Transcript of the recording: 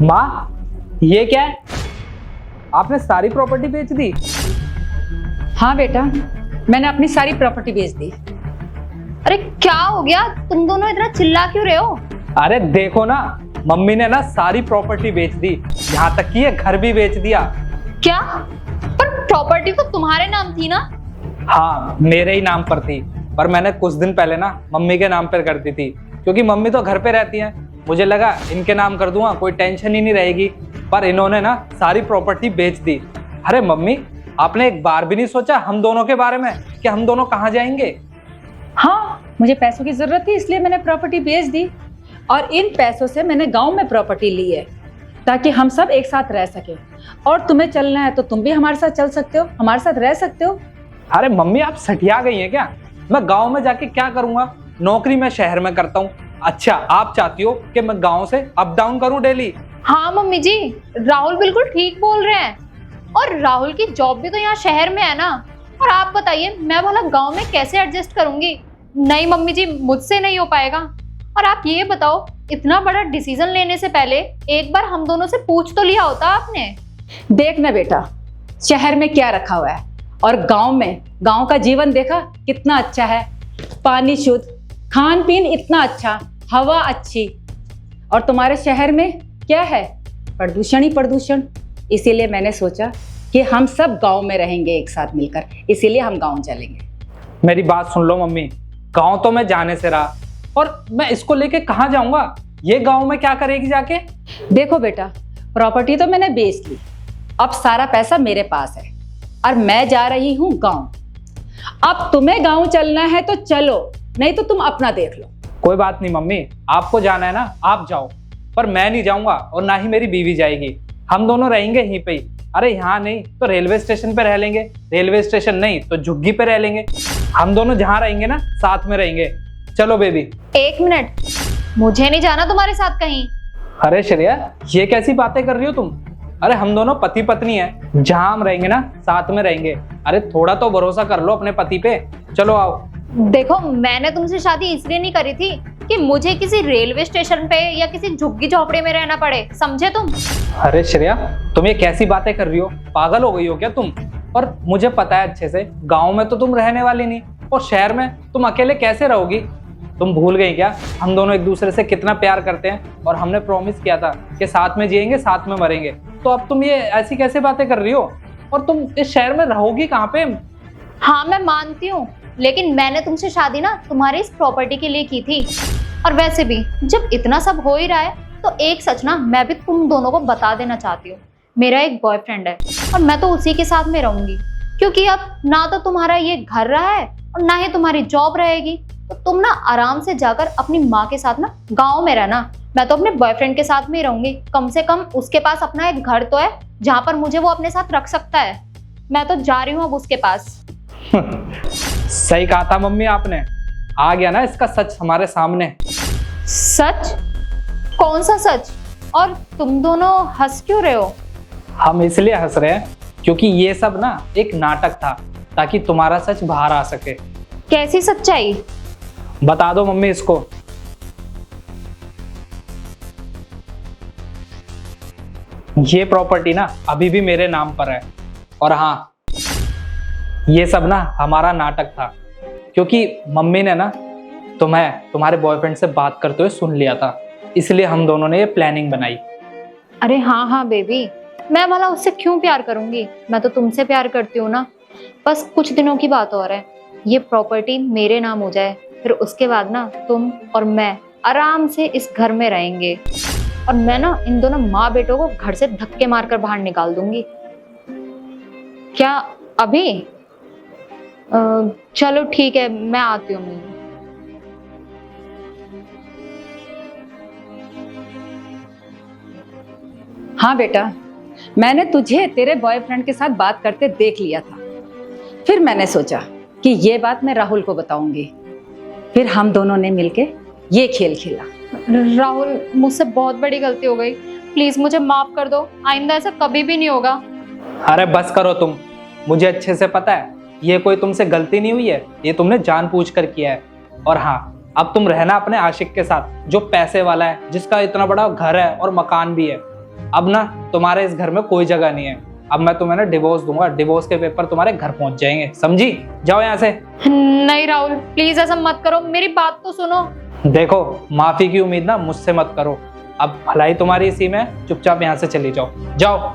माँ, ये क्या है? आपने सारी प्रॉपर्टी बेच दी? हाँ बेटा, मैंने अपनी सारी प्रॉपर्टी बेच दी। अरे क्या हो गया, तुम दोनों इतना चिल्ला क्यों रहे हो? अरे देखो ना, मम्मी ने ना सारी प्रॉपर्टी बेच दी, यहाँ तक कि ये घर भी बेच दिया। क्या? पर प्रॉपर्टी तो तुम्हारे नाम थी ना? हाँ, मेरे ही नाम पर थी, पर मैंने कुछ दिन पहले ना मम्मी के नाम पर कर दी थी, क्योंकि मम्मी तो घर पे रहती हैं। मुझे लगा इनके नाम कर दूंगा, कोई टेंशन ही नहीं रहेगी, पर इन्होंने ना सारी प्रॉपर्टी बेच दी। अरे मम्मी, आपने एक बार भी नहीं सोचा हम दोनों के बारे में कि हम दोनों कहाँ जाएंगे? हाँ, मुझे पैसों की जरूरत थी, इसलिए मैंने प्रॉपर्टी बेच दी और इन पैसों से मैंने गांव में प्रॉपर्टी ली है ताकि हम सब एक साथ रह सके। और तुम्हें चलना है तो तुम भी हमारे साथ चल सकते हो, हमारे साथ रह सकते हो। अरे मम्मी, आप सठिया गई हैं क्या? मैं गांव में जाके क्या करूंगा? नौकरी मैं शहर में करता हूँ। अच्छा, आप चाहती हो कि मैं गांव से अप डाउन करूं डेली? हाँ मम्मी जी, राहुल बिल्कुल ठीक बोल रहे हैं। और राहुल की जॉब भी तो यहाँ शहर में है ना। और आप बताइए, मैं भला गांव में कैसे एडजस्ट करूंगी? नहीं मम्मी जी, मुझसे नहीं हो पाएगा। और आप ये बताओ, इतना बड़ा डिसीजन लेने से पहले एक बार हम दोनों से पूछ तो लिया होता आपने। देख ना बेटा, शहर में क्या रखा हुआ है और गांव में, गांव का जीवन देखा कितना अच्छा है। पानी शुद्ध, खान पीन इतना अच्छा, हवा अच्छी। और तुम्हारे शहर में क्या है? प्रदूषण ही प्रदूषण। इसीलिए मैंने सोचा कि हम सब गांव में रहेंगे एक साथ मिलकर, इसीलिए हम गांव चलेंगे। मेरी बात सुन लो मम्मी, गांव तो मैं जाने से रहा, और मैं इसको लेके कहाँ जाऊंगा? ये गांव में क्या करेगी जाके? देखो बेटा, प्रॉपर्टी तो मैंने बेच ली, अब सारा पैसा मेरे पास है और मैं जा रही हूँ गांव। अब तुम्हें गांव चलना है तो चलो, नहीं तो तुम अपना देख लो। कोई बात नहीं मम्मी, आपको जाना है ना, आप जाओ, पर मैं नहीं जाऊंगा और ना ही मेरी बीवी जाएगी। हम दोनों रहेंगे यहीं पे ही। अरे यहाँ नहीं तो रेलवे स्टेशन पे रह लेंगे, रेलवे स्टेशन नहीं तो झुग्गी पे रह लेंगे। हम दोनों जहाँ रहेंगे ना, साथ में रहेंगे। चलो बेबी। एक मिनट, मुझे नहीं जाना तुम्हारे साथ कहीं। अरे श्रेया, ये कैसी बातें कर रही हो तुम? अरे हम दोनों पति पत्नी हैं, जहाँ हम रहेंगे ना साथ में रहेंगे। अरे थोड़ा तो भरोसा कर लो अपने पति पे। चलो आओ। देखो, मैंने तुमसे शादी इसलिए नहीं करी थी कि मुझे किसी रेलवे स्टेशन पे या किसी झुग्गी झोपड़ी में रहना पड़े, समझे तुम? अरे श्रेया, तुम ये कैसी बातें कर रही हो? पागल हो गई हो क्या तुम? और मुझे पता है अच्छे से, गांव में तो तुम रहने वाली नहीं, और शहर में तुम अकेले कैसे रहोगी? तुम भूल गई क्या हम दोनों एक दूसरे से कितना प्यार करते हैं, और हमने प्रॉमिस किया था कि साथ में जिएंगे, साथ में मरेंगे। तो अब तुम ये ऐसी कैसे बातें कर रही हो? और तुम इस शहर में रहोगी कहाँ पे? हाँ मैं मानती हूँ, लेकिन मैंने तुमसे शादी ना तुम्हारी इस प्रॉपर्टी के लिए की थी। और वैसे भी जब इतना सब हो ही रहा है तो एक सच ना मैं भी तुम दोनों को बता देना चाहती हूँ। मेरा एक बॉयफ्रेंड है और मैं तो उसी के साथ में रहूंगी, क्योंकि अब ना तो तुम्हारा ये घर रहा है और ना ही तुम्हारी जॉब रहेगी। तो तुम ना आराम से जाकर अपनी माँ के साथ ना गाँव में रहना। मैं तो अपने बॉयफ्रेंड के साथ में ही रहूंगी। कम से कम उसके पास अपना एक घर तो है जहाँ पर मुझे वो अपने साथ रख सकता है। मैं तो जा रही हूँ अब उसके पास। सही कहा था मम्मी आपने। आ गया ना इसका सच हमारे सामने। सच? कौन सा सच? और तुम दोनों हंस क्यों रहे हो? हम इसलिए हंस रहे हैं क्योंकि ये सब ना एक नाटक था, ताकि तुम्हारा सच बाहर आ सके। कैसी सच्चाई? बता दो मम्मी इसको। ये प्रॉपर्टी ना अभी भी मेरे नाम पर है, और हाँ, ये सब ना हमारा नाटक था, क्योंकि मम्मी ने ना तुम्हारे बॉयफ्रेंड से बात करते हुए सुन लिया था, इसलिए हम दोनों ने ये प्लानिंग बनाई। अरे हाँ हाँ बेबी, मैं भला उससे क्यों प्यार करूंगी? मैं तो तुमसे प्यार करती हूँ ना। बस कुछ दिनों की बात और है, ये प्रॉपर्टी मेरे नाम हो जाए, फिर उसके बाद ना तुम और मैं आराम से इस घर में रहेंगे। और मैं ना इन दोनों माँ बेटों को घर से धक्के मारकर बाहर निकाल दूंगी। क्या अभी? चलो ठीक है, मैं आती हूँ। हाँ बेटा, मैंने तुझे तेरे बॉयफ्रेंड के साथ बात करते देख लिया था। फिर मैंने सोचा कि ये बात मैं राहुल को बताऊंगी। फिर हम दोनों ने मिलके ये खेल खेला। राहुल, मुझसे बहुत बड़ी गलती हो गई, प्लीज मुझे माफ कर दो। आइंदा ऐसा कभी भी नहीं होगा। अरे बस करो तुम, मुझे अच्छे से पता है ये कोई तुमसे गलती नहीं हुई है, ये तुमने जानबूझकर किया है। और हाँ, अब तुम रहना अपने आशिक के साथ, जो पैसे वाला है, जिसका इतना बड़ा घर है और मकान भी है। अब ना तुम्हारे इस घर में कोई जगह नहीं है। अब मैं तुम्हें ना डिवोर्स दूंगा, डिवोर्स के पेपर तुम्हारे घर पहुंच जाएंगे, समझी? जाओ यहाँ से। नहीं राहुल, प्लीज ऐसा मत करो, मेरी बात तो सुनो। देखो, माफी की उम्मीद ना मुझसे मत करो। अब भलाई तुम्हारी इसी में, चुपचाप यहाँ से चली जाओ, जाओ।